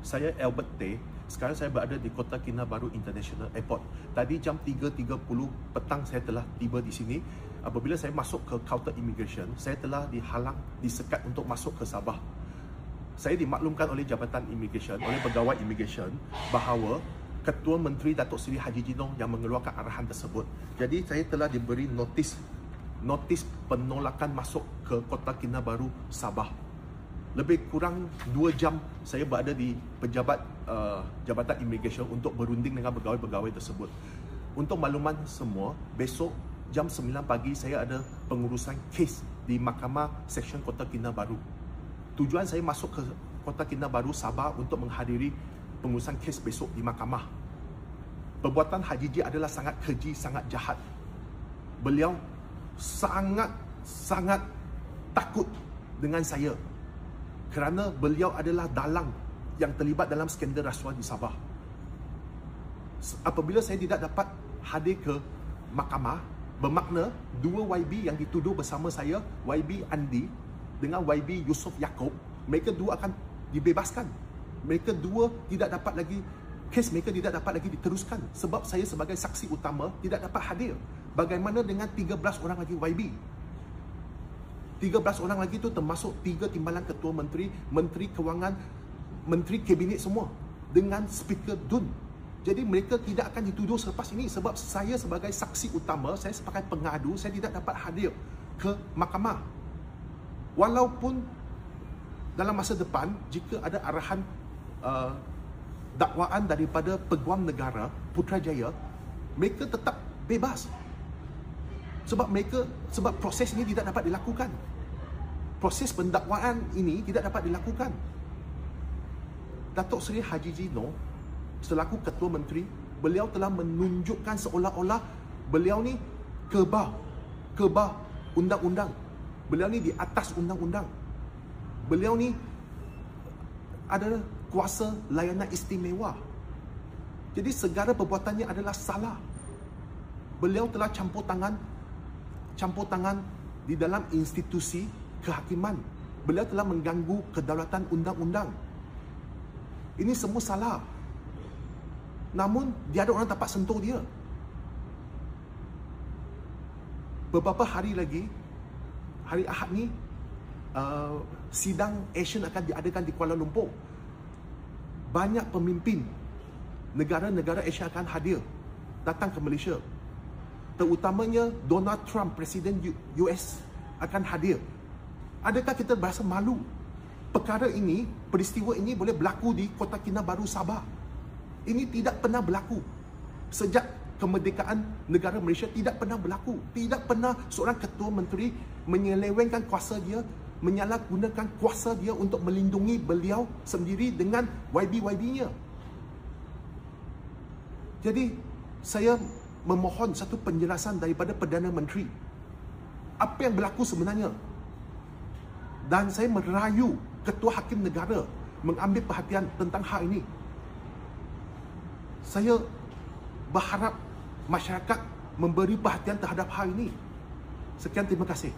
Saya Albert Tay. Sekarang saya berada di Kota Kinabalu International Airport. Tadi jam 3.30 petang saya telah tiba di sini. Apabila saya masuk ke kaunter immigration, saya telah dihalang, disekat untuk masuk ke Sabah. Saya dimaklumkan oleh Jabatan Immigration, oleh Pegawai Immigration bahawa Ketua Menteri Datuk Seri Haji Jinong yang mengeluarkan arahan tersebut. Jadi saya telah diberi notis penolakan masuk ke Kota Kinabalu, Sabah. Lebih kurang 2 jam saya berada di Jabatan Immigration untuk berunding dengan pegawai-pegawai tersebut. Untuk makluman semua, besok jam 9 pagi saya ada pengurusan kes di Mahkamah Seksyen Kota Kinabalu. Tujuan saya masuk ke Kota Kinabalu, Sabah untuk menghadiri pengurusan kes besok di mahkamah. Perbuatan Haji J adalah sangat keji, sangat jahat. Beliau sangat takut dengan saya kerana beliau adalah dalang yang terlibat dalam skandal rasuah di Sabah. Apabila saya tidak dapat hadir ke mahkamah, bermakna 2 YB yang dituduh bersama saya, YB Andi dengan YB Yusof Yaakob, mereka 2 akan dibebaskan. Mereka 2 tidak dapat lagi, kes mereka tidak dapat lagi diteruskan sebab saya sebagai saksi utama tidak dapat hadir. Bagaimana dengan 13 orang lagi YB? 13 orang lagi itu termasuk 3 timbalan Ketua Menteri, Menteri Kewangan, Menteri Kabinet semua dengan Speaker Dun. Jadi mereka tidak akan dituduh selepas ini sebab saya sebagai saksi utama, saya sebagai pengadu, saya tidak dapat hadir ke mahkamah. Walaupun dalam masa depan jika ada arahan dakwaan daripada Peguam Negara Putrajaya, mereka tetap bebas. Sebab proses ini tidak dapat dilakukan. Proses pendakwaan ini tidak dapat dilakukan. Datuk Seri Haji Jinong selaku Ketua Menteri, beliau telah menunjukkan seolah-olah beliau ni kebal undang-undang. Beliau ni di atas undang-undang. Beliau ni adalah kuasa layanan istimewa. Jadi segala perbuatannya adalah salah. Beliau telah campur tangan di dalam institusi kehakiman. Beliau telah mengganggu kedaulatan undang-undang. Ini semua salah. Namun tiada orang dapat sentuh dia. Beberapa hari lagi, hari Ahad ni, sidang Asian akan diadakan di Kuala Lumpur. Banyak pemimpin negara-negara Asia akan hadir, datang ke Malaysia. Terutamanya Donald Trump, Presiden US akan hadir. Adakah kita berasa malu? Perkara ini, peristiwa ini boleh berlaku di Kota Kinabalu, Sabah. Ini tidak pernah berlaku. Sejak kemerdekaan negara Malaysia tidak pernah berlaku. Tidak pernah seorang Ketua Menteri menyelewengkan kuasa dia, menyalahgunakan kuasa dia untuk melindungi beliau sendiri dengan YB-YB-nya. Jadi, saya memohon satu penjelasan daripada Perdana Menteri. Apa yang berlaku sebenarnya? Dan saya merayu Ketua Hakim Negara mengambil perhatian tentang hal ini. Saya berharap masyarakat memberi perhatian terhadap hal ini. Sekian, terima kasih.